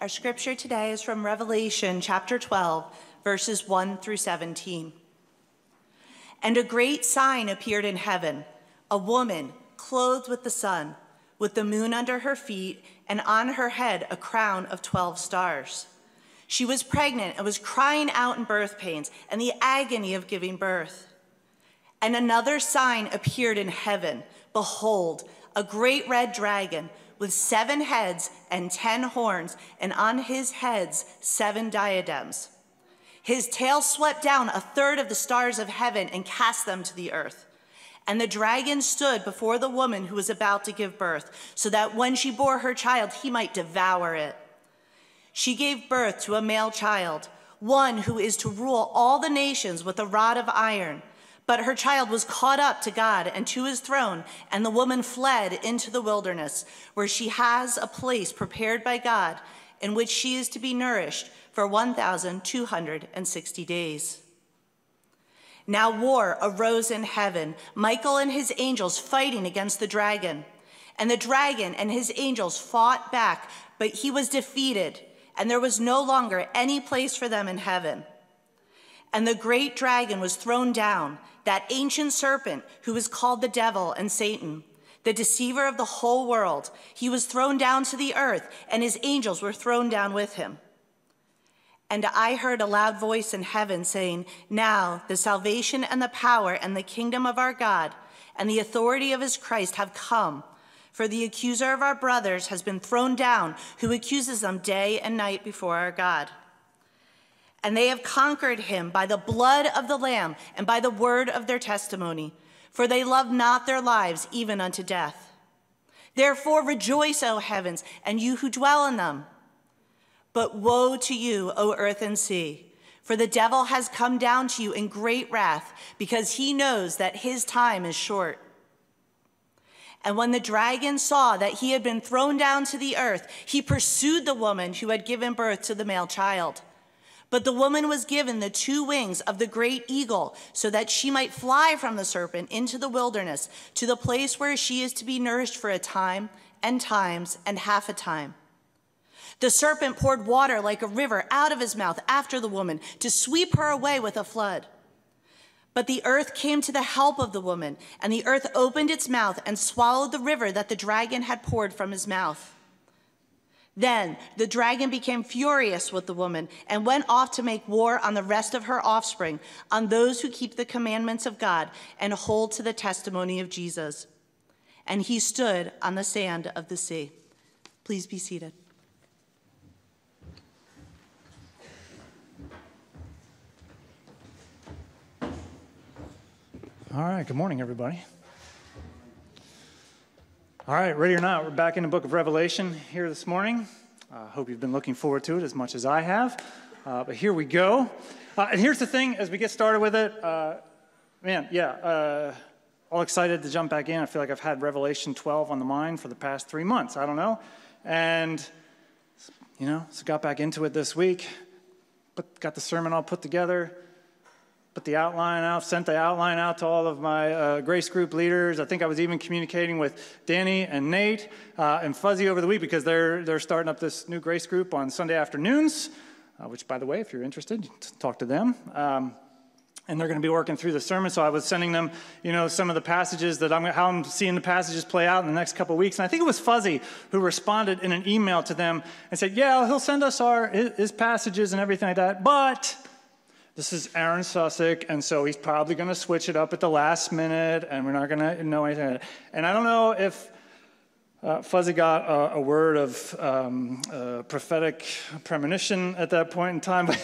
Our scripture today is from Revelation chapter 12, verses 1 through 17. And a great sign appeared in heaven, a woman clothed with the sun, with the moon under her feet, and on her head a crown of 12 stars. She was pregnant and was crying out in birth pains and the agony of giving birth. And another sign appeared in heaven. Behold, a great red dragon with 7 heads and 10 horns, and on his heads 7 diadems. His tail swept down 1/3 of the stars of heaven and cast them to the earth. And the dragon stood before the woman who was about to give birth, so that when she bore her child, he might devour it. She gave birth to a male child, one who is to rule all the nations with a rod of iron. But her child was caught up to God and to his throne, and the woman fled into the wilderness, where she has a place prepared by God, in which she is to be nourished for 1,260 days. Now war arose in heaven, Michael and his angels fighting against the dragon. And the dragon and his angels fought back, but he was defeated, and there was no longer any place for them in heaven. And the great dragon was thrown down, that ancient serpent who is called the devil and Satan, the deceiver of the whole world. He was thrown down to the earth, and his angels were thrown down with him. And I heard a loud voice in heaven saying, now the salvation and the power and the kingdom of our God and the authority of his Christ have come. For the accuser of our brothers has been thrown down, who accuses them day and night before our God. And they have conquered him by the blood of the Lamb and by the word of their testimony, for they loved not their lives even unto death. Therefore rejoice, O heavens, and you who dwell in them. But woe to you, O earth and sea, for the devil has come down to you in great wrath, because he knows that his time is short. And when the dragon saw that he had been thrown down to the earth, he pursued the woman who had given birth to the male child. But the woman was given the 2 wings of the great eagle, so that she might fly from the serpent into the wilderness, to the place where she is to be nourished for a time, and times, and half a time. The serpent poured water like a river out of his mouth after the woman, to sweep her away with a flood. But the earth came to the help of the woman, and the earth opened its mouth and swallowed the river that the dragon had poured from his mouth. Then the dragon became furious with the woman and went off to make war on the rest of her offspring, on those who keep the commandments of God and hold to the testimony of Jesus. And he stood on the sand of the sea. Please be seated. All right, good morning, everybody. All right, ready or not, we're back in the book of Revelation here this morning. I hope you've been looking forward to it as much as I have. But here we go. And here's the thing, as we get started with it, all excited to jump back in. I feel like I've had Revelation 12 on the mind for the past 3 months. I don't know. And, so got back into it this week, got the sermon all put together, put the outline out, sent the outline out to all of my grace group leaders. I think I was even communicating with Danny and Nate and Fuzzy over the week, because they're starting up this new grace group on Sunday afternoons, which, by the way, if you're interested, talk to them. And they're going to be working through the sermon. So I was sending them, some of the passages how I'm seeing the passages play out in the next couple of weeks. And I think it was Fuzzy who responded in an email to them and said, yeah, he'll send us his passages and everything like that, but this is Aaron Sussick, and so he's probably going to switch it up at the last minute, and we're not going to know anything. And I don't know if Fuzzy got a word of prophetic premonition at that point in time, but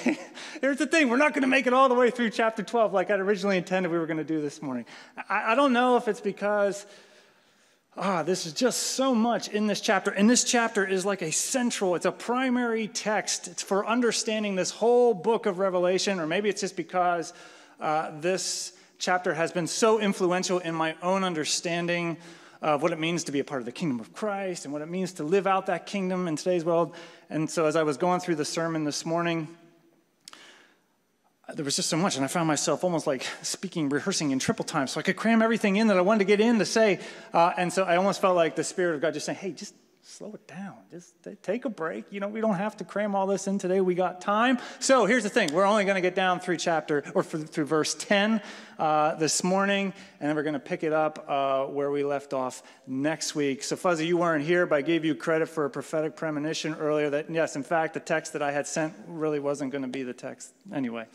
here's the thing. We're not going to make it all the way through chapter 12 like I'd originally intended we were going to do this morning. I don't know if it's because this is just so much in this chapter. And this chapter is like it's a primary text. It's for understanding this whole book of Revelation, or maybe it's just because this chapter has been so influential in my own understanding of what it means to be a part of the kingdom of Christ and what it means to live out that kingdom in today's world. And so as I was going through the sermon this morning, there was just so much, and I found myself almost like rehearsing in triple time, so I could cram everything in that I wanted to get in to say. And so I almost felt like the Spirit of God just saying, hey, just slow it down. Just take a break. We don't have to cram all this in today. We got time. So here's the thing. We're only going to get down through verse 10 this morning, and then we're going to pick it up where we left off next week. So Fuzzy, you weren't here, but I gave you credit for a prophetic premonition earlier that, yes, in fact, the text that I had sent really wasn't going to be the text anyway.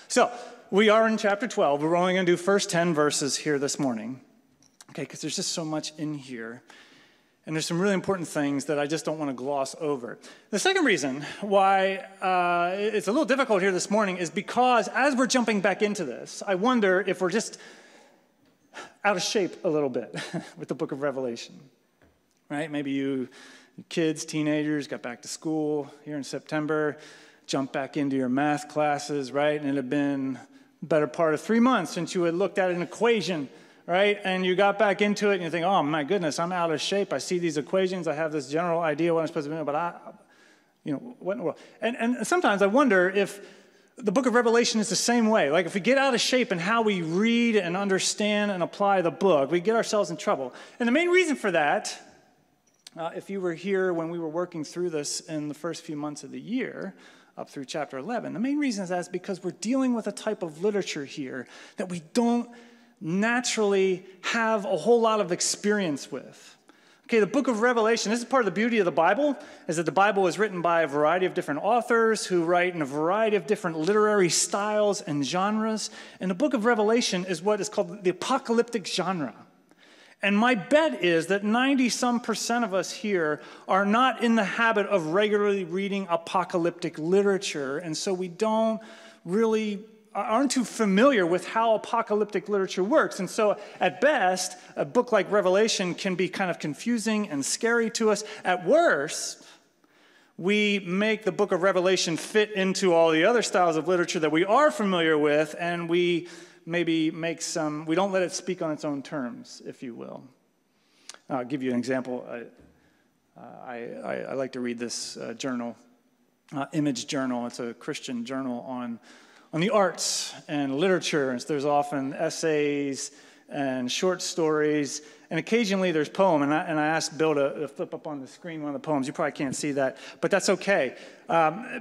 So we are in chapter 12. We're only going to do first 10 verses here this morning, okay, because there's just so much in here. And there's some really important things that I just don't want to gloss over. The second reason why it's a little difficult here this morning is because as we're jumping back into this, I wonder if we're just out of shape a little bit with the book of Revelation, right? Maybe you kids, teenagers, got back to school here in September, jumped back into your math classes, right? And it had been the better part of 3 months since you had looked at an equation, right? And you got back into it and you think, oh my goodness, I'm out of shape. I see these equations. I have this general idea what I'm supposed to do, but what in the world? And sometimes I wonder if the book of Revelation is the same way. Like if we get out of shape in how we read and understand and apply the book, we get ourselves in trouble. And the main reason for that, if you were here when we were working through this in the first few months of the year, up through chapter 11, the main reason is that's because we're dealing with a type of literature here that we don't naturally have a whole lot of experience with. Okay, the book of Revelation, this is part of the beauty of the Bible, is that the Bible is written by a variety of different authors who write in a variety of different literary styles and genres. And the book of Revelation is what is called the apocalyptic genre. And my bet is that 90-some% of us here are not in the habit of regularly reading apocalyptic literature, and so we aren't too familiar with how apocalyptic literature works. And so at best, a book like Revelation can be kind of confusing and scary to us. At worst, we make the book of Revelation fit into all the other styles of literature that we are familiar with, and we maybe we don't let it speak on its own terms, if you will. I'll give you an example. I like to read this journal, Image Journal. It's a Christian journal on the arts and literature. And so there's often essays and short stories, and occasionally there's poem. And I asked Bill to flip up on the screen one of the poems. You probably can't see that, but that's okay.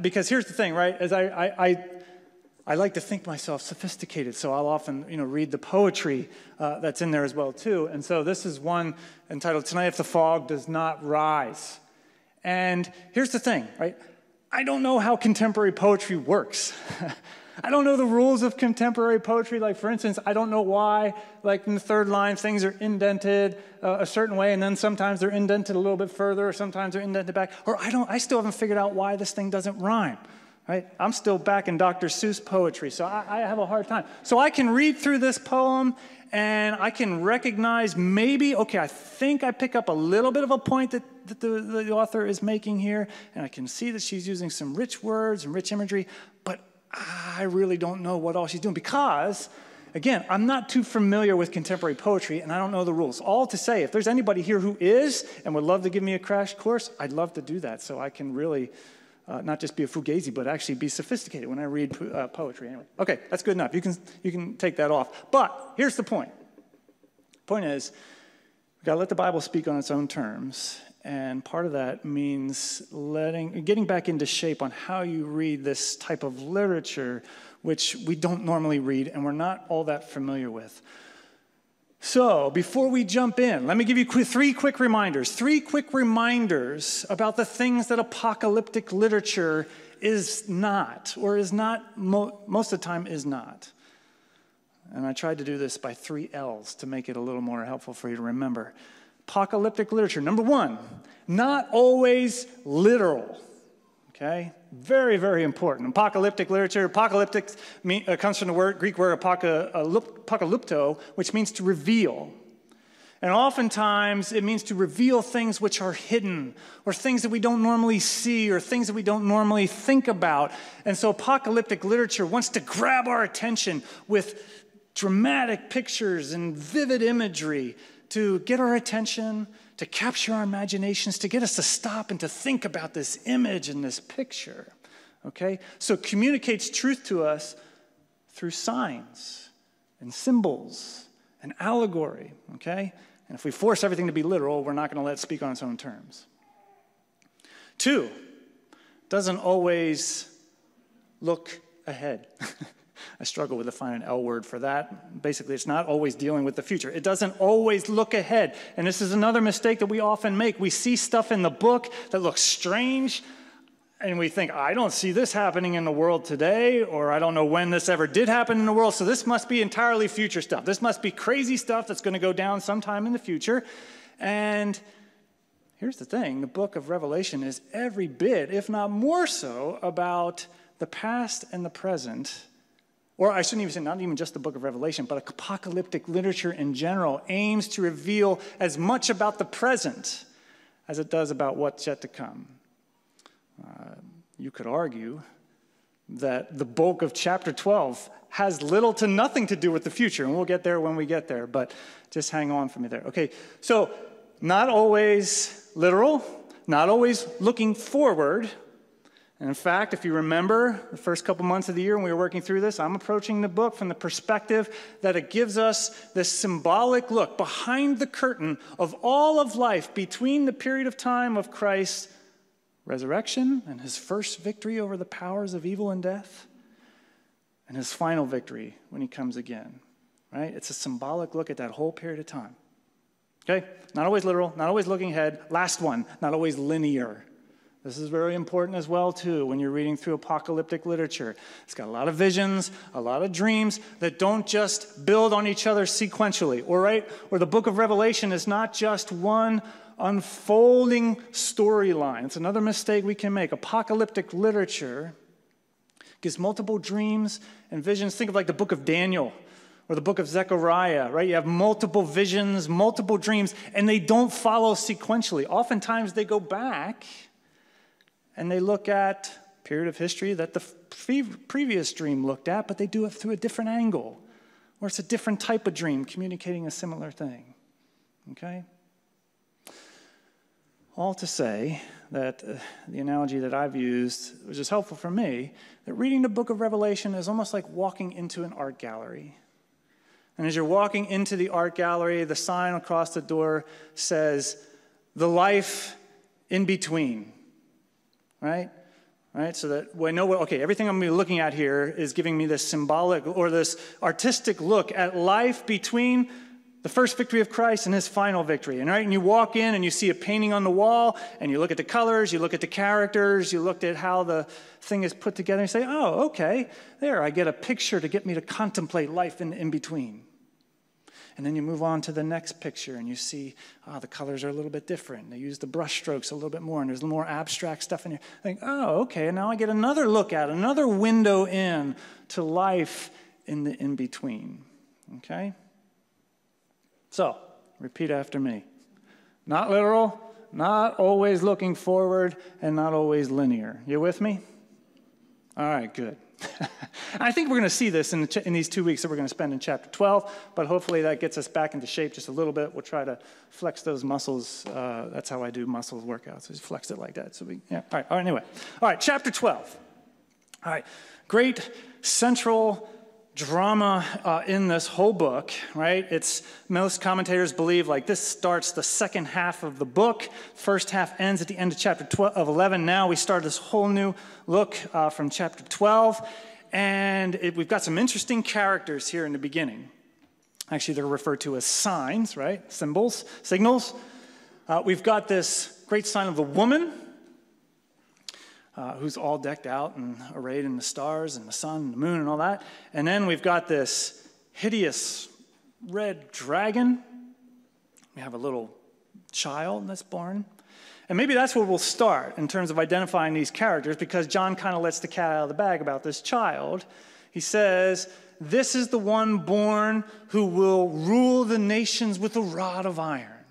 Because here's the thing, right? As I like to think myself sophisticated, so I'll often, read the poetry that's in there as well, too. And so this is one entitled, Tonight If the Fog Does Not Rise. And here's the thing, right? I don't know how contemporary poetry works. I don't know the rules of contemporary poetry. Like, for instance, I don't know why, like in the third line, things are indented a certain way, and then sometimes they're indented a little bit further, or sometimes they're indented back. Or I still haven't figured out why this thing doesn't rhyme. Right? I'm still back in Dr. Seuss poetry, so I have a hard time. So I can read through this poem, and I can recognize maybe, okay, I think I pick up a little bit of a point that the author is making here, and I can see that she's using some rich words and rich imagery, but I really don't know what all she's doing because, again, I'm not too familiar with contemporary poetry, and I don't know the rules. All to say, if there's anybody here who is and would love to give me a crash course, I'd love to do that so I can really not just be a fugazi, but actually be sophisticated when I read poetry. Anyway, okay, that's good enough. You can take that off. But here's the point. The point is, we've got to let the Bible speak on its own terms, and part of that means getting back into shape on how you read this type of literature, which we don't normally read and we're not all that familiar with. So, before we jump in, let me give you three quick reminders about the things that apocalyptic literature is not, or is not, most of the time is not. And I tried to do this by 3 L's to make it a little more helpful for you to remember. Apocalyptic literature, number 1, not always literal. Okay? Very, very important. Apocalyptic literature. Apocalyptic comes from the Greek word apokalypto, which means to reveal. And oftentimes, it means to reveal things which are hidden, or things that we don't normally see, or things that we don't normally think about. And so apocalyptic literature wants to grab our attention with dramatic pictures and vivid imagery to get our attention, to capture our imaginations, to get us to stop and to think about this image and this picture, okay? So it communicates truth to us through signs and symbols and allegory, okay? And if we force everything to be literal, we're not going to let it speak on its own terms. 2, doesn't always look ahead. I struggle with defining an L word for that. Basically, it's not always dealing with the future. It doesn't always look ahead. And this is another mistake that we often make. We see stuff in the book that looks strange, and we think, I don't see this happening in the world today, or I don't know when this ever did happen in the world, so this must be entirely future stuff. This must be crazy stuff that's going to go down sometime in the future. And here's the thing. The book of Revelation is every bit, if not more so, about the past and the present. Or I shouldn't even say, not even just the book of Revelation, but apocalyptic literature in general aims to reveal as much about the present as it does about what's yet to come. You could argue that the bulk of chapter 12 has little to nothing to do with the future, and we'll get there when we get there, but just hang on for me there. Okay, so not always literal, not always looking forward. And in fact, if you remember the first couple months of the year when we were working through this, I'm approaching the book from the perspective that it gives us this symbolic look behind the curtain of all of life between the period of time of Christ's resurrection and his first victory over the powers of evil and death, and his final victory when he comes again, right? It's a symbolic look at that whole period of time. Okay? Not always literal, not always looking ahead. Last one, not always linear. This is very important as well, too, when you're reading through apocalyptic literature. It's got a lot of visions, a lot of dreams that don't just build on each other sequentially, or the book of Revelation is not just one unfolding storyline. It's another mistake we can make. Apocalyptic literature gives multiple dreams and visions. Think of like the book of Daniel or the book of Zechariah, right? You have multiple visions, multiple dreams, and they don't follow sequentially. Oftentimes they go back and they look at a period of history that the previous dream looked at, but they do it through a different angle, or it's a different type of dream communicating a similar thing, okay? All to say that the analogy that I've used, which is helpful for me, that reading the book of Revelation is almost like walking into an art gallery. And as you're walking into the art gallery, the sign across the door says, "The life in between." Right? So that we know everything I'm going to be looking at here is giving me this symbolic or this artistic look at life between the first victory of Christ and his final victory. And you walk in and you see a painting on the wall, and you look at the colors, you look at the characters, you look at how the thing is put together, and you say, oh, okay, there, I get a picture to get me to contemplate life in between. And then you move on to the next picture, and you see, the colors are a little bit different. They use the brush strokes a little bit more, and there's more abstract stuff in here. I think, oh, okay, and now I get another look at another window in to life in the in-between, okay? So, repeat after me. Not literal, not always looking forward, and not always linear. You with me? All right, good. I think we're going to see this in these 2 weeks that we're going to spend in chapter 12, but hopefully that gets us back into shape just a little bit. We'll try to flex those muscles. That's how I do muscle workouts. Just flex it like that. All right, anyway. All right, chapter 12. All right, great central drama in this whole book, right? Most commentators believe like this starts the second half of the book. First half ends at the end of chapter 11. Now we start this whole new look from chapter 12. And we've got some interesting characters here in the beginning. Actually, they're referred to as signs, right? Symbols, signals. We've got this great sign of the woman who's all decked out and arrayed in the stars and the sun and the moon and all that. And then we've got this hideous red dragon. We have a little child that's born. And maybe that's where we'll start in terms of identifying these characters, because John kind of lets the cat out of the bag about this child. He says, this is the one born who will rule the nations with a rod of iron.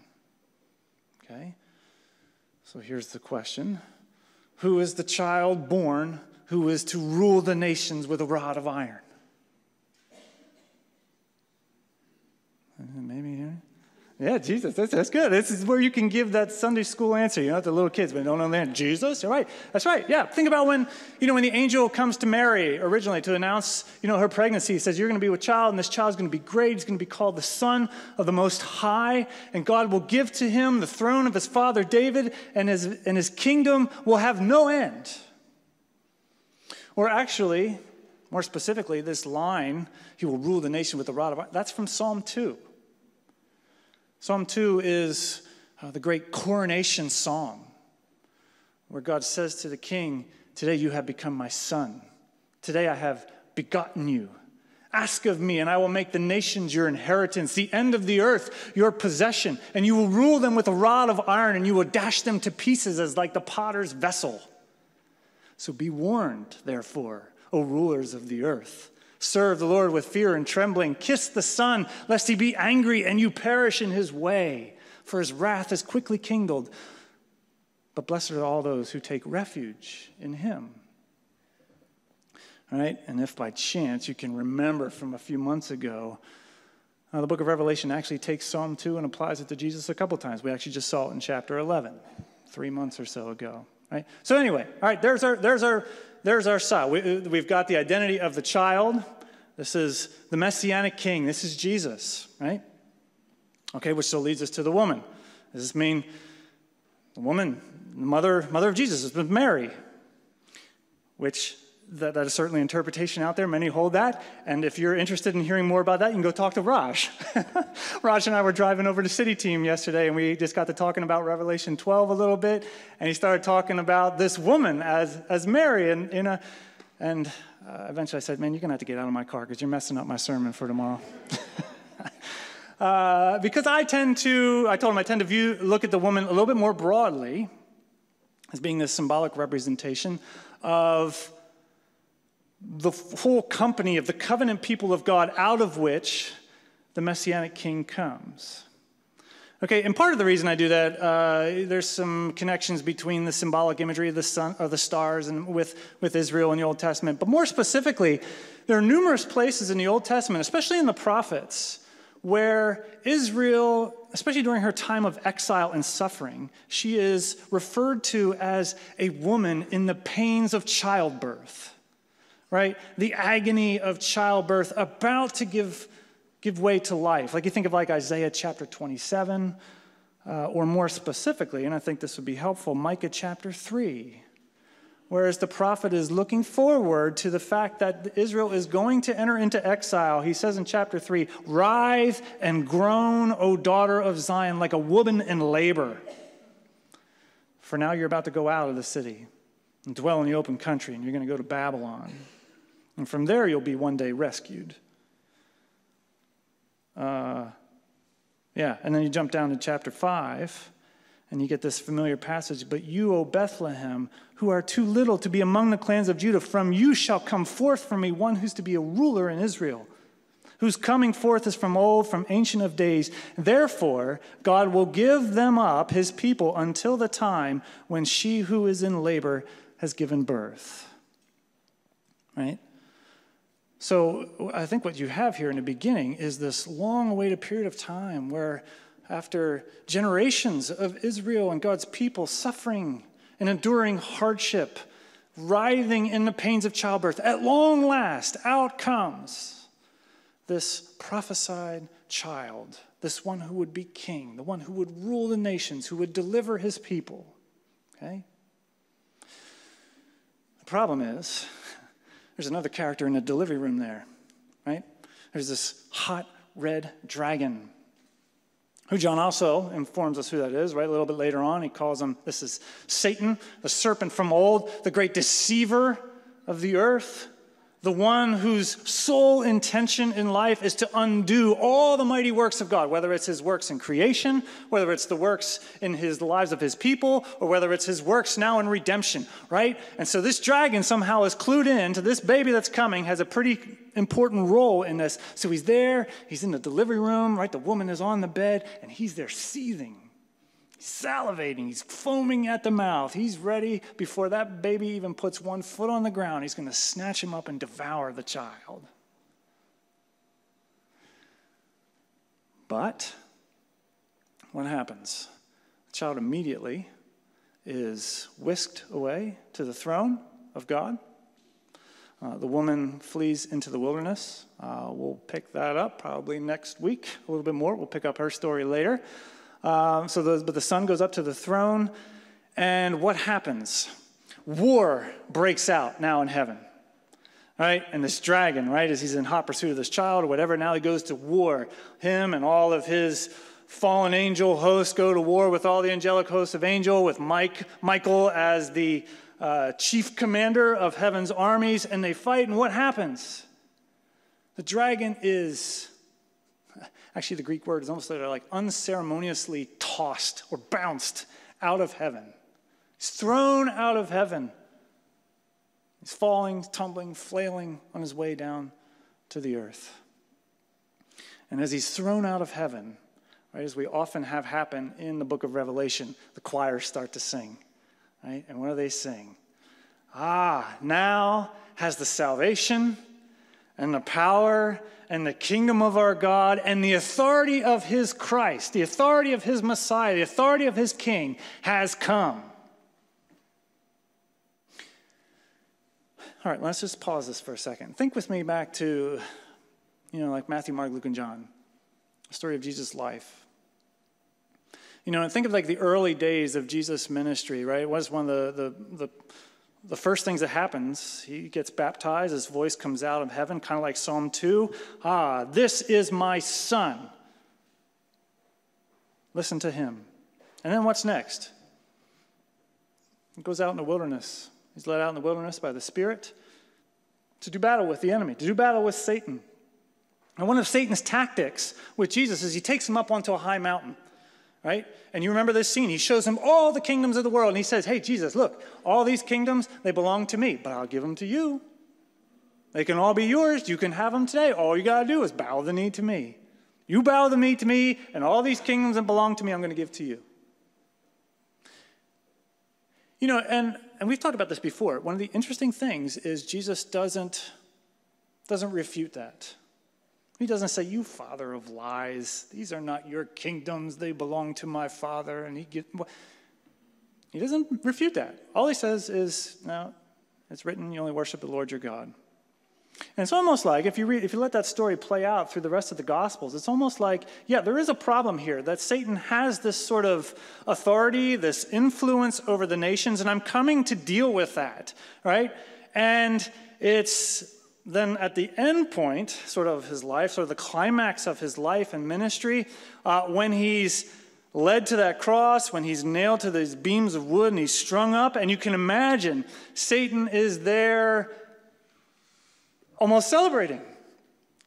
Okay? So here's the question. Who is the child born who is to rule the nations with a rod of iron? Maybe here. Yeah, Jesus, that's good. This is where you can give that Sunday school answer, to the little kids, but don't understand. Jesus? All right, that's right. Yeah, think about when the angel comes to Mary originally to announce, her pregnancy. He says, you're going to be with child, and this child's going to be great. He's going to be called the Son of the Most High, and God will give to him the throne of his father David, and his kingdom will have no end. Or actually, more specifically, this line, he will rule the nation with a rod of iron, that's from Psalm 2. Psalm 2 is the great coronation song where God says to the king, today you have become my son. Today I have begotten you. Ask of me, and I will make the nations your inheritance, the end of the earth your possession, and you will rule them with a rod of iron, and you will dash them to pieces as like the potter's vessel. So be warned, therefore, O rulers of the earth. Serve the Lord with fear and trembling. Kiss the Son, lest he be angry and you perish in his way, for his wrath is quickly kindled. But blessed are all those who take refuge in him. All right? And if by chance you can remember from a few months ago, the book of Revelation actually takes Psalm 2 and applies it to Jesus a couple times. We actually just saw it in chapter 11, 3 months or so ago. Right? So anyway, all right, there's our side. We've got the identity of the child. This is the Messianic king. This is Jesus, right? Okay, which still leads us to the woman. Does this mean the woman, the mother of Jesus, is Mary? Which that is certainly an interpretation out there. Many hold that. And if you're interested in hearing more about that, you can go talk to Raj. Raj and I were driving over to City Team yesterday, and we just got to talking about Revelation 12 a little bit. And he started talking about this woman as Mary. And eventually I said, man, you're going to have to get out of my car because you're messing up my sermon for tomorrow. Because I tend to look at the woman a little bit more broadly as being this symbolic representation of the whole company of the covenant people of God out of which the Messianic king comes. Okay, and part of the reason I do that, there's some connections between the symbolic imagery of the sun or the stars and with Israel in the Old Testament. But more specifically, there are numerous places in the Old Testament, especially in the prophets, where Israel, especially during her time of exile and suffering, she is referred to as a woman in the pains of childbirth. Right? The agony of childbirth about to give way to life. Like you think of like Isaiah chapter 27, or more specifically, and I think this would be helpful, Micah chapter 3. Whereas the prophet is looking forward to the fact that Israel is going to enter into exile. He says in chapter 3, "Writhe and groan, O daughter of Zion, like a woman in labor. For now you're about to go out of the city and dwell in the open country, and you're going to go to Babylon. And from there, you'll be one day rescued." And then you jump down to chapter 5, and you get this familiar passage. "But you, O Bethlehem, who are too little to be among the clans of Judah, from you shall come forth for me one who's to be a ruler in Israel, whose coming forth is from old, from ancient of days. Therefore, God will give them up, his people, until the time when she who is in labor has given birth." Right? So I think what you have here in the beginning is this long-awaited period of time where after generations of Israel and God's people suffering and enduring hardship, writhing in the pains of childbirth, at long last, out comes this prophesied child, this one who would be king, the one who would rule the nations, who would deliver his people. Okay? The problem is, there's another character in the delivery room there, right? There's this hot red dragon, who John also informs us who that is, right? A little bit later on, he calls him, this is Satan, the serpent from old, the great deceiver of the earth, the one whose sole intention in life is to undo all the mighty works of God, whether it's his works in creation, whether it's the works in the lives of his people, or whether it's his works now in redemption, right? And so this dragon somehow is clued in to this baby that's coming, has a pretty important role in this. So he's there, he's in the delivery room, right? The woman is on the bed, and he's there seething. He's salivating, he's foaming at the mouth. He's ready before that baby even puts one foot on the ground. He's going to snatch him up and devour the child. But what happens? The child immediately is whisked away to the throne of God. The woman flees into the wilderness. We'll pick that up probably next week, a little bit more. We'll pick up her story later. But the son goes up to the throne, and what happens? War breaks out now in heaven, right? And this dragon, right, as he's in hot pursuit of this child or whatever, now he goes to war. Him and all of his fallen angel hosts go to war with all the angelic hosts of angel, with Michael as the chief commander of heaven's armies, and they fight, and what happens? The dragon is, actually the Greek word is almost like unceremoniously tossed or bounced out of heaven. He's thrown out of heaven. He's falling, tumbling, flailing on his way down to the earth. And as he's thrown out of heaven, right, as we often have happen in the book of Revelation, the choirs start to sing. Right? And what do they sing? Now has the salvation and the power and the kingdom of our God and the authority of his Christ, the authority of his Messiah, the authority of his King has come. All right, let's just pause this for a second. Think with me back to, like Matthew, Mark, Luke, and John, the story of Jesus' life. And think of like the early days of Jesus' ministry, right? What is one of the first things that happens? He gets baptized, his voice comes out of heaven, kind of like Psalm 2. This is my son. Listen to him. And then what's next? He goes out in the wilderness. He's led out in the wilderness by the Spirit to do battle with the enemy, to do battle with Satan. And one of Satan's tactics with Jesus is he takes him up onto a high mountain. Right? And you remember this scene. He shows him all the kingdoms of the world. And he says, hey, Jesus, look, all these kingdoms, they belong to me, but I'll give them to you. They can all be yours. You can have them today. All you got to do is bow the knee to me. You bow the knee to me, and all these kingdoms that belong to me, I'm going to give to you. And we've talked about this before. One of the interesting things is Jesus doesn't refute that. He doesn't say, you father of lies, these are not your kingdoms, they belong to my Father. And he doesn't refute that. All he says is, no, it's written, you only worship the Lord your God. And it's almost like, if you let that story play out through the rest of the Gospels, it's almost like, yeah, there is a problem here, that Satan has this sort of authority, this influence over the nations, and I'm coming to deal with that, right? And it's then at the end point, sort of his life, sort of the climax of his life and ministry, when he's led to that cross, when he's nailed to these beams of wood and he's strung up, and you can imagine Satan is there almost celebrating.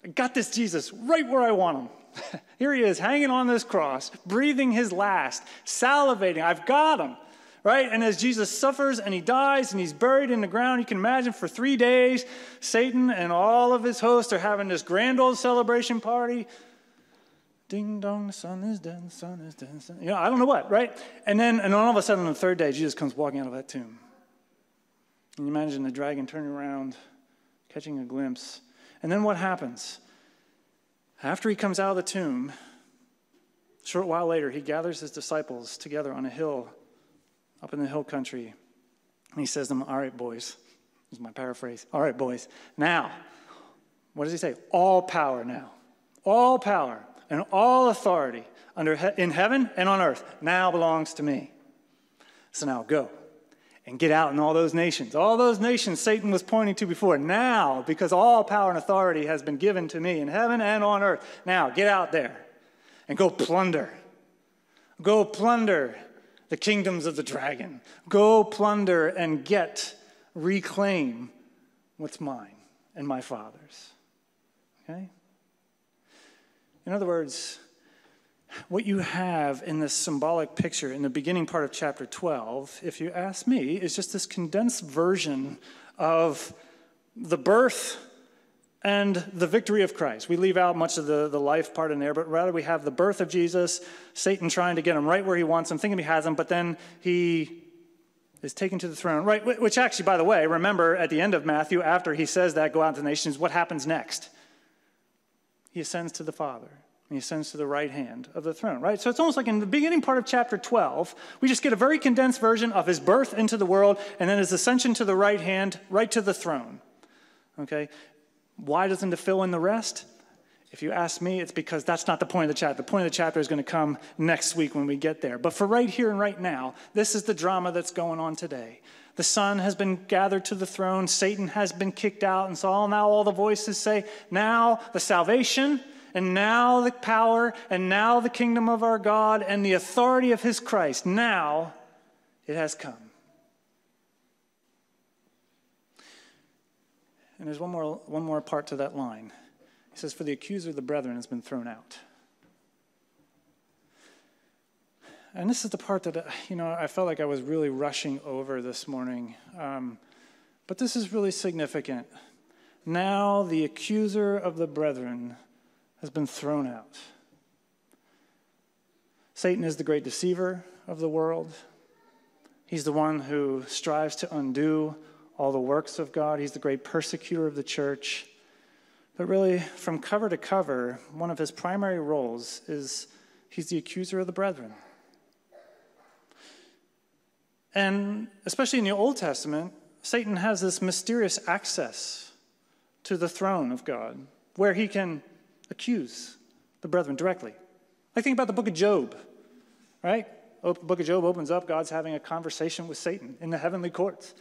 I got this Jesus right where I want him. Here he is, hanging on this cross, breathing his last, salivating. I've got him. Right? And as Jesus suffers and he dies and he's buried in the ground, you can imagine for 3 days, Satan and all of his hosts are having this grand old celebration party. Ding dong, the son is dead, the son is dead. I don't know what, right? And then all of a sudden on the third day, Jesus comes walking out of that tomb. And you imagine the dragon turning around, catching a glimpse. And then what happens? After he comes out of the tomb, a short while later, he gathers his disciples together on a hill up in the hill country. And he says to them, all right, boys. This is my paraphrase. All right, boys. Now, what does he say? All power now. All power and all authority in heaven and on earth now belongs to me. So now go and get out in all those nations Satan was pointing to before. Now, because all power and authority has been given to me in heaven and on earth. Now, get out there and go plunder. Go plunder the kingdoms of the dragon. Go plunder and reclaim what's mine and my Father's. Okay? In other words, what you have in this symbolic picture in the beginning part of chapter 12, if you ask me, is just this condensed version of the birth and the victory of Christ. We leave out much of the life part in there, but rather we have the birth of Jesus, Satan trying to get him right where he wants him, thinking he has him, but then he is taken to the throne. Right, which actually, by the way, remember at the end of Matthew, after he says that, go out to the nations, what happens next? He ascends to the Father. he ascends to the right hand of the throne, right? So it's almost like in the beginning part of chapter 12, we just get a very condensed version of his birth into the world and then his ascension to the right hand, right to the throne, okay? Why doesn't it fill in the rest? If you ask me, it's because that's not the point of the chapter. The point of the chapter is going to come next week when we get there. But for right here and right now, this is the drama that's going on today. The Son has been gathered to the throne. Satan has been kicked out. And so now all the voices say, now the salvation, and now the power, and now the kingdom of our God, and the authority of his Christ. Now it has come. And there's one more part to that line. He says, for the accuser of the brethren has been thrown out. And this is the part that, I felt like I was really rushing over this morning. But this is really significant. Now the accuser of the brethren has been thrown out. Satan is the great deceiver of the world. He's the one who strives to undo all the works of God. He's the great persecutor of the church. But really, from cover to cover, one of his primary roles is he's the accuser of the brethren. And especially in the Old Testament, Satan has this mysterious access to the throne of God, where he can accuse the brethren directly. Like think about the book of Job, right? The book of Job opens up, God's having a conversation with Satan in the heavenly courts.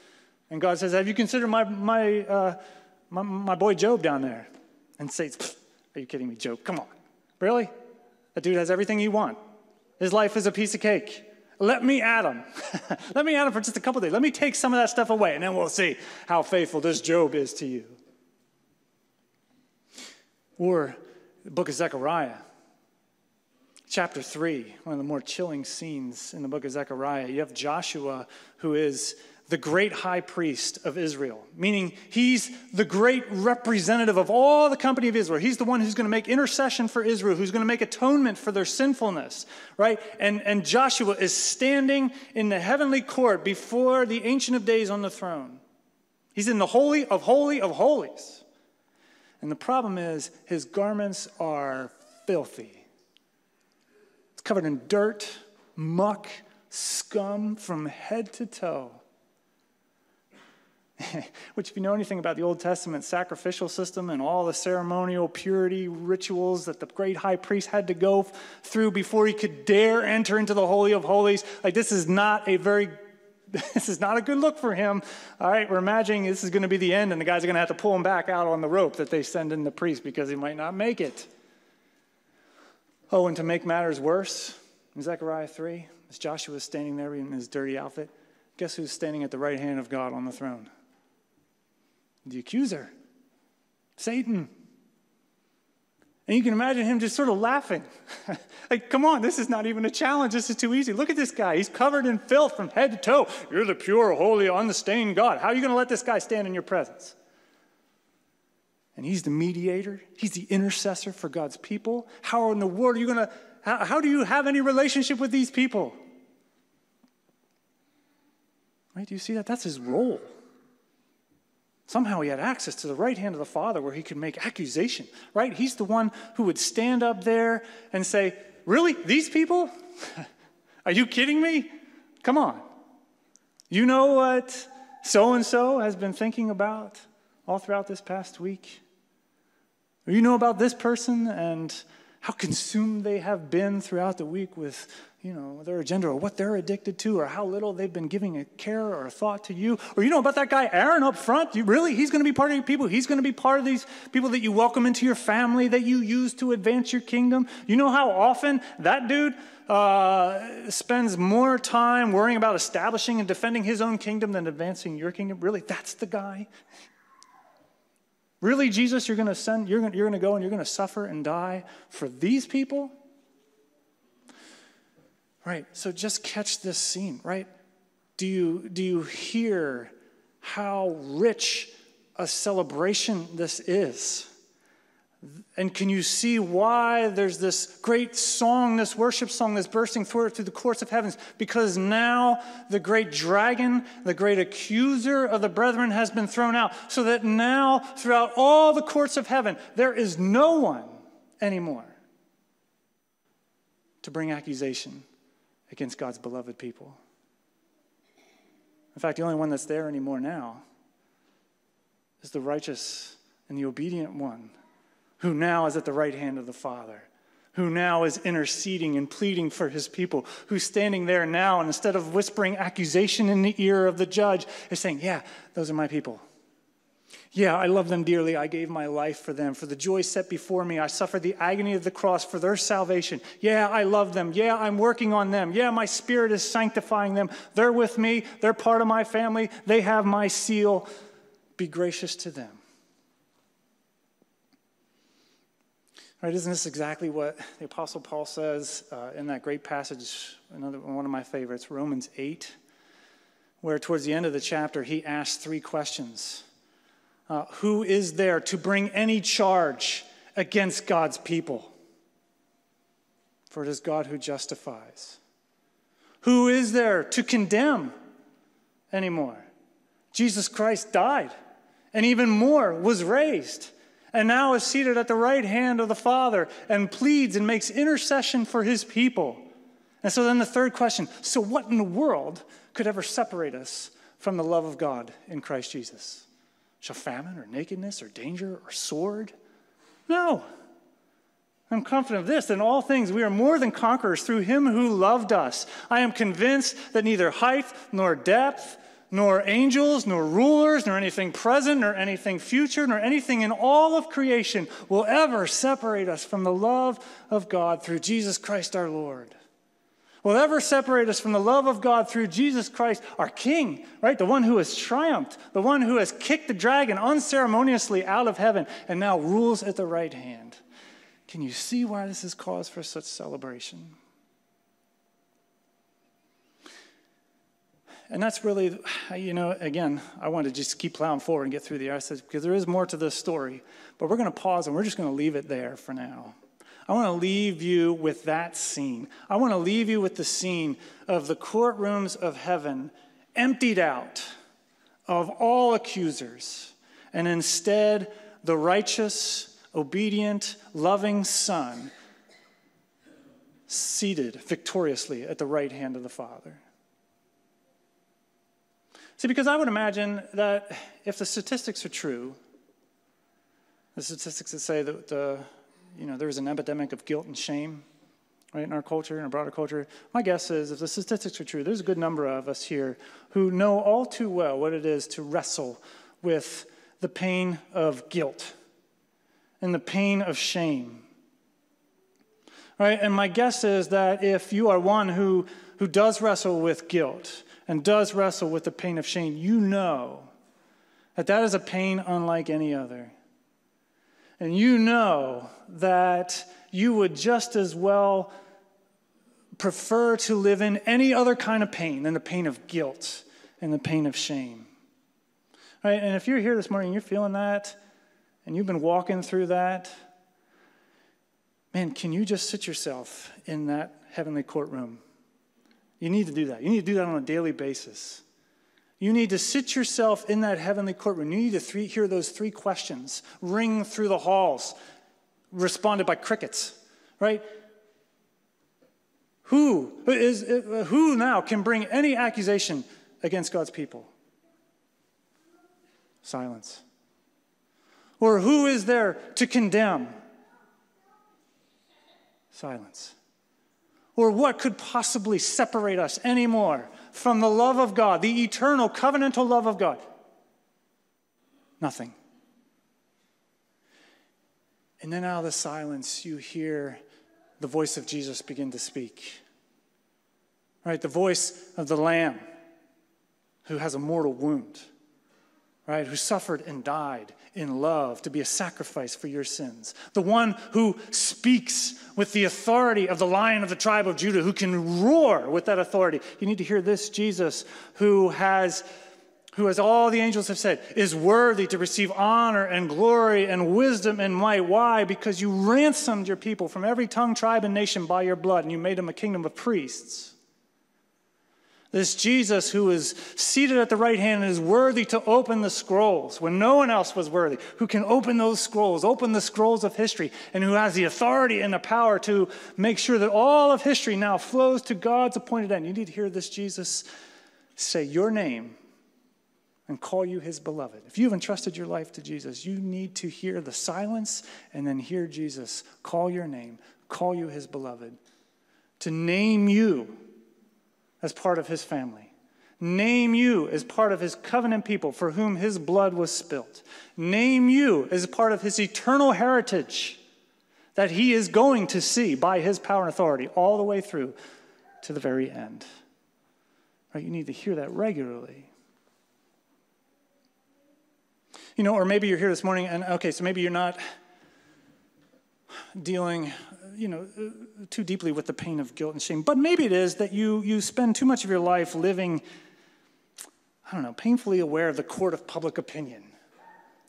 And God says, have you considered my boy Job down there? And Satan's, are you kidding me, Job? Come on. Really? That dude has everything you want. His life is a piece of cake. Let me at him. Let me at him for just a couple of days. Let me take some of that stuff away, and then we'll see how faithful this Job is to you. Or the book of Zechariah, chapter 3, one of the more chilling scenes in the book of Zechariah. You have Joshua, who is the great high priest of Israel, meaning he's the great representative of all the company of Israel. He's the one who's going to make intercession for Israel, who's going to make atonement for their sinfulness, right? And Joshua is standing in the heavenly court before the Ancient of Days on the throne. He's in the Holy of Holies. And the problem is his garments are filthy. It's covered in dirt, muck, scum from head to toe. Which, if you know anything about the Old Testament sacrificial system and all the ceremonial purity rituals that the great high priest had to go through before he could dare enter into the Holy of Holies, like this is not a good look for him. All right, we're imagining this is going to be the end and the guys are going to have to pull him back out on the rope that they send in the priest because he might not make it. Oh, and to make matters worse, in Zechariah 3, as Joshua is standing there in his dirty outfit, guess who's standing at the right hand of God on the throne? The accuser, Satan. And you can imagine him just sort of laughing. Like, come on, this is not even a challenge. This is too easy. Look at this guy. He's covered in filth from head to toe. You're the pure, holy, unstained God. How are you going to let this guy stand in your presence? And he's the mediator. He's the intercessor for God's people. How in the world are you going to, how do you have any relationship with these people? Right? Do you see that? That's his role. Somehow he had access to the right hand of the Father where he could make accusation, right? He's the one who would stand up there and say, really, these people? Are you kidding me? Come on. You know what so-and-so has been thinking about all throughout this past week? Or you know about this person and how consumed they have been throughout the week with their agenda or what they're addicted to or how little they've been giving a care or a thought to you. Or you know about that guy Aaron up front? He's going to be part of your people. He's going to be part of these people that you welcome into your family, that you use to advance your kingdom. You know how often that dude spends more time worrying about establishing and defending his own kingdom than advancing your kingdom? Really, that's the guy? Really, Jesus, you're going to go and you're going to suffer and die for these people? Right, so just catch this scene, right? Do you hear how rich a celebration this is? And can you see why there's this great song, this worship song that's bursting through the courts of heavens? Because now the great dragon, the great accuser of the brethren has been thrown out, so that now throughout all the courts of heaven, there is no one anymore to bring accusation against God's beloved people. In fact, the only one that's there anymore now is the righteous and the obedient one, who now is at the right hand of the Father, who now is interceding and pleading for his people, who's standing there now, and instead of whispering accusation in the ear of the judge, is saying, yeah, those are my people. Yeah, I love them dearly. I gave my life for them. For the joy set before me, I suffered the agony of the cross for their salvation. Yeah, I love them. Yeah, I'm working on them. Yeah, my Spirit is sanctifying them. They're with me. They're part of my family. They have my seal. Be gracious to them. Right, isn't this exactly what the Apostle Paul says in that great passage, one of my favorites, Romans 8, where towards the end of the chapter, he asks 3 questions. Who is there to bring any charge against God's people? For it is God who justifies. Who is there to condemn anymore? Jesus Christ died, and even more, was raised, and now is seated at the right hand of the Father and pleads and makes intercession for his people. And so then the third question, so what in the world could ever separate us from the love of God in Christ Jesus? Shall famine or nakedness or danger or sword? No. I'm confident of this, that in all things we are more than conquerors through him who loved us. I am convinced that neither height nor depth, nor angels, nor rulers, nor anything present, nor anything future, nor anything in all of creation will ever separate us from the love of God through Jesus Christ our Lord. Will ever separate us from the love of God through Jesus Christ, our King, right? The one who has triumphed, the one who has kicked the dragon unceremoniously out of heaven and now rules at the right hand. Can you see why this is cause for such celebration? And that's really, again, I want to just keep plowing forward and get through the rest because there is more to this story. But we're going to pause and we're just going to leave it there for now. I want to leave you with that scene. I want to leave you with the scene of the courtrooms of heaven emptied out of all accusers, and instead the righteous, obedient, loving Son seated victoriously at the right hand of the Father. See, because I would imagine that if the statistics are true, the statistics that say that there's an epidemic of guilt and shame, right, in our culture, in our broader culture. My guess is, if the statistics are true, there's a good number of us here who know all too well what it is to wrestle with the pain of guilt and the pain of shame, right? And my guess is that if you are one who does wrestle with guilt and does wrestle with the pain of shame, you know that is a pain unlike any other. And you know that you would just as well prefer to live in any other kind of pain than the pain of guilt and the pain of shame. Right? And if you're here this morning and you're feeling that, and you've been walking through that, man, can you just sit yourself in that heavenly courtroom? You need to do that. You need to do that on a daily basis. You need to sit yourself in that heavenly courtroom. You need to hear those 3 questions ring through the halls, responded by crickets, right? Who now can bring any accusation against God's people? Silence. Or who is there to condemn? Silence. Or what could possibly separate us anymore from the love of God, the eternal covenantal love of God? Nothing. And then out of the silence, you hear the voice of Jesus begin to speak. Right? The voice of the Lamb who has a mortal wound, right? Who suffered and died in love to be a sacrifice for your sins. The one who speaks with the authority of the Lion of the tribe of Judah, who can roar with that authority. You need to hear this Jesus who has, as all the angels have said, is worthy to receive honor and glory and wisdom and might. Why? Because you ransomed your people from every tongue, tribe, and nation by your blood, and you made them a kingdom of priests. This Jesus who is seated at the right hand and is worthy to open the scrolls when no one else was worthy, who can open those scrolls, open the scrolls of history, and who has the authority and the power to make sure that all of history now flows to God's appointed end. You need to hear this Jesus say your name and call you his beloved. If you've entrusted your life to Jesus, you need to hear the silence and then hear Jesus call your name, call you his beloved, to name you as part of his family. Name you as part of his covenant people for whom his blood was spilt. Name you as part of his eternal heritage that he is going to see by his power and authority all the way through to the very end. Right? You need to hear that regularly. You know, or maybe you're here this morning and, okay, so maybe you're not dealing too deeply with the pain of guilt and shame. But maybe it is that you spend too much of your life living, painfully aware of the court of public opinion.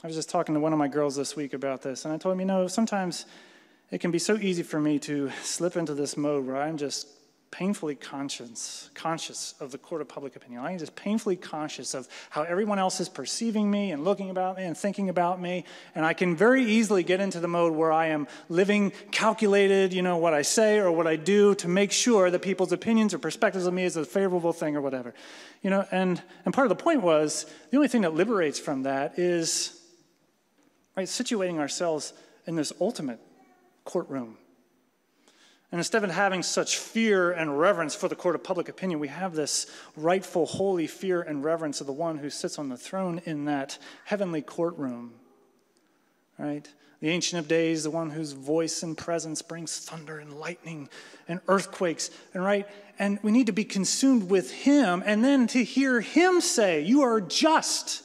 I was just talking to one of my girls this week about this, and I told him, sometimes it can be so easy for me to slip into this mode where I'm just painfully conscious of the court of public opinion. I'm just painfully conscious of how everyone else is perceiving me and looking about me and thinking about me. And I can very easily get into the mode where I am living calculated, what I say or what I do to make sure that people's opinions or perspectives of me is a favorable thing or whatever. And part of the point was, the only thing that liberates from that is, right, situating ourselves in this ultimate courtroom. And instead of having such fear and reverence for the court of public opinion, we have this rightful, holy fear and reverence of the one who sits on the throne in that heavenly courtroom, right? The Ancient of Days, the one whose voice and presence brings thunder and lightning and earthquakes, and we need to be consumed with him and then to hear him say, you are just,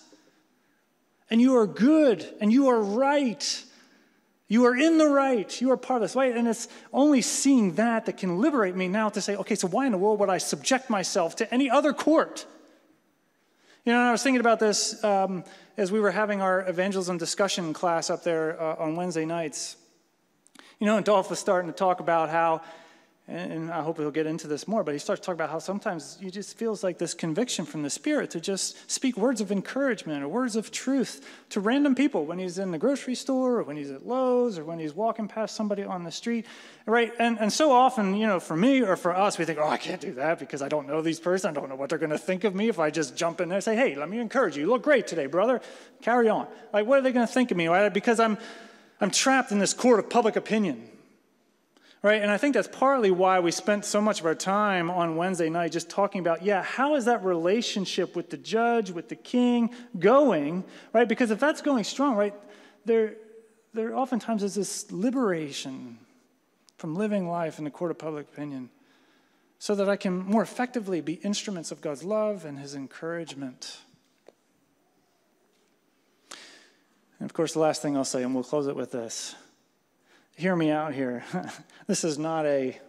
and you are good, and you are right. You are in the right. You are part of this, right? And it's only seeing that can liberate me now to say, okay, so why in the world would I subject myself to any other court? I was thinking about this as we were having our evangelism discussion class up there on Wednesday nights. And Dolph was starting to talk about how, and I hope he'll get into this more, but he starts talking about how sometimes you just feels like this conviction from the Spirit to just speak words of encouragement or words of truth to random people when he's in the grocery store or when he's at Lowe's or when he's walking past somebody on the street, right? And so often, for me or for us, we think, I can't do that because I don't know these person. I don't know what they're going to think of me if I just jump in there and say, hey, let me encourage you. You look great today, brother. Carry on. Like, what are they going to think of me? Right? Because I'm trapped in this court of public opinion. Right, and I think that's partly why we spent so much of our time on Wednesday night just talking about, how is that relationship with the judge, with the king going, right? Because if that's going strong, right, there oftentimes is this liberation from living life in the court of public opinion so that I can more effectively be instruments of God's love and his encouragement. And of course, the last thing I'll say, and we'll close it with this. Hear me out here. This is not a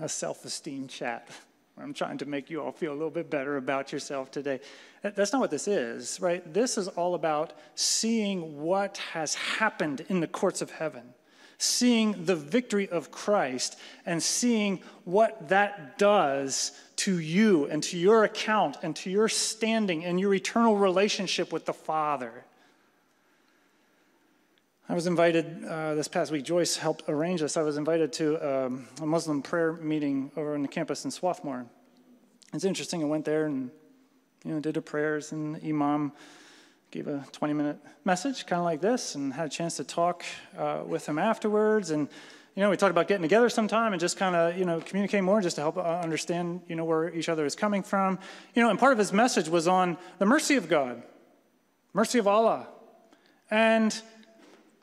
self-esteem chat where I'm trying to make you all feel a little bit better about yourself today. That's not what this is, right? This is all about seeing what has happened in the courts of heaven, seeing the victory of Christ, and seeing what that does to you and to your account and to your standing and your eternal relationship with the Father. I was invited this past week. Joyce helped arrange this. I was invited to a Muslim prayer meeting over on the campus in Swarthmore. It's interesting. I went there and did the prayers, and the imam gave a 20-minute message, kind of like this, and had a chance to talk with him afterwards. And we talked about getting together sometime and just kind of communicate more, just to help understand where each other is coming from. And part of his message was on the mercy of God, mercy of Allah, and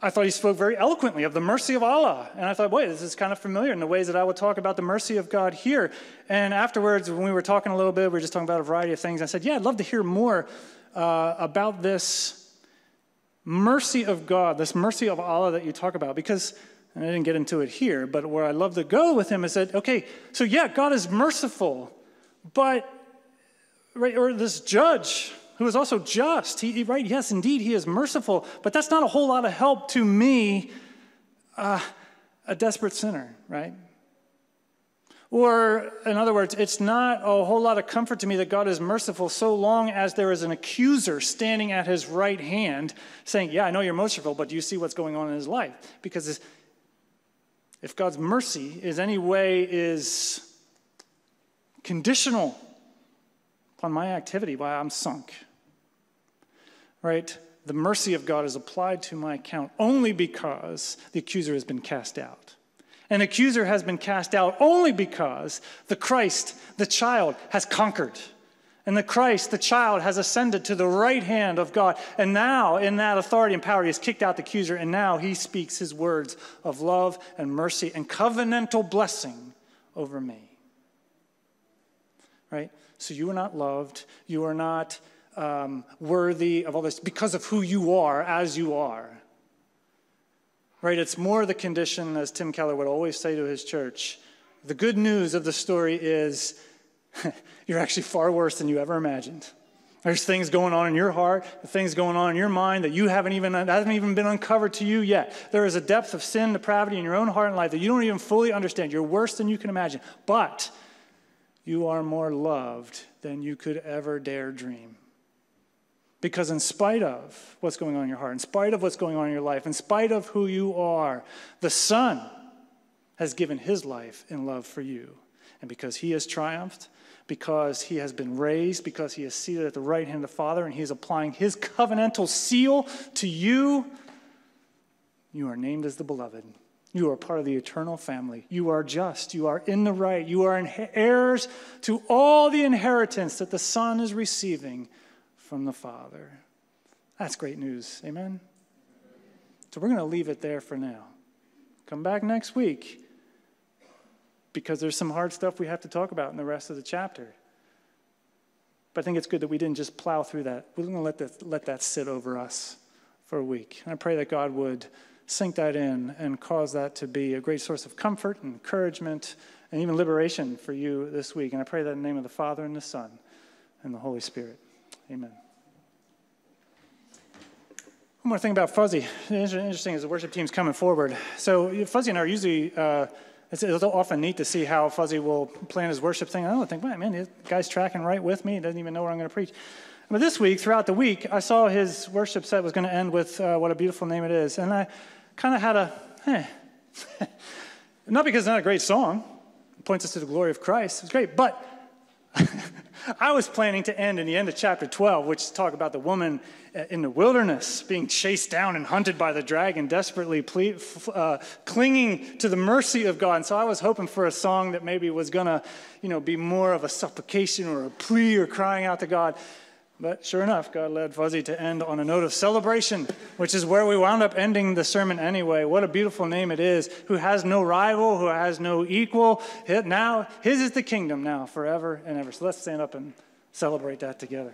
I thought he spoke very eloquently of the mercy of Allah. And I thought, boy, this is kind of familiar in the ways that I would talk about the mercy of God here. And afterwards, when we were talking a little bit, we were just talking about a variety of things. I said, I'd love to hear more about this mercy of God, this mercy of Allah that you talk about. Because, and I didn't get into it here, but where I'd love to go with him is that, okay, so God is merciful, but, right, or this judge who is also just. Right, yes, indeed, he is merciful, but that's not a whole lot of help to me, a desperate sinner, right? Or, in other words, it's not a whole lot of comfort to me that God is merciful so long as there is an accuser standing at his right hand saying, yeah, I know you're merciful, but do you see what's going on in his life? Because if God's mercy is conditional upon my activity, why I'm sunk, right? The mercy of God is applied to my account only because the accuser has been cast out. An accuser has been cast out only because the Christ, the child, has conquered. And the Christ, the child, has ascended to the right hand of God. And now, in that authority and power, he has kicked out the accuser. And now he speaks his words of love and mercy and covenantal blessing over me. Right? So you are not loved. You are not worthy of all this because of who you are as you are. Right, it's more the condition, as Tim Keller would always say to his church. The good news of the story is you're actually far worse than you ever imagined. There's things going on in your heart, things going on in your mind that haven't even been uncovered to you yet. There is a depth of sin, depravity in your own heart and life that you don't even fully understand. You're worse than you can imagine. But you are more loved than you could ever dare dream. Because in spite of what's going on in your heart, in spite of what's going on in your life, in spite of who you are, the Son has given his life in love for you. And because he has triumphed, because he has been raised, because he is seated at the right hand of the Father, and he is applying his covenantal seal to you, you are named as the beloved. You are part of the eternal family. You are just. You are in the right. You are heirs to all the inheritance that the Son is receiving from the Father. That's great news. Amen? So we're going to leave it there for now. Come back next week because there's some hard stuff we have to talk about in the rest of the chapter. But I think it's good that we didn't just plow through that. We're going to let that sit over us for a week. And I pray that God would sink that in and cause that to be a great source of comfort and encouragement and even liberation for you this week. And I pray that in the name of the Father and the Son and the Holy Spirit. Amen. One more thing about Fuzzy. It's interesting as the worship team's coming forward. So Fuzzy and I are usually, it's often neat to see how Fuzzy will plan his worship thing. I don't think, man, this guy's tracking right with me. He doesn't even know where I'm going to preach. But this week, throughout the week, I saw his worship set was going to end with What a Beautiful Name It Is. And I kind of had not because it's not a great song. It points us to the glory of Christ. It's great, but I was planning to end in the end of chapter 12, which is talk about the woman in the wilderness being chased down and hunted by the dragon, desperately clinging to the mercy of God. And so I was hoping for a song that maybe was going to, be more of a supplication or a plea or crying out to God. But sure enough, God led Fuzzy to end on a note of celebration, which is where we wound up ending the sermon anyway. What a beautiful name it is, who has no rival, who has no equal. Now, his is the kingdom now, forever and ever. So let's stand up and celebrate that together.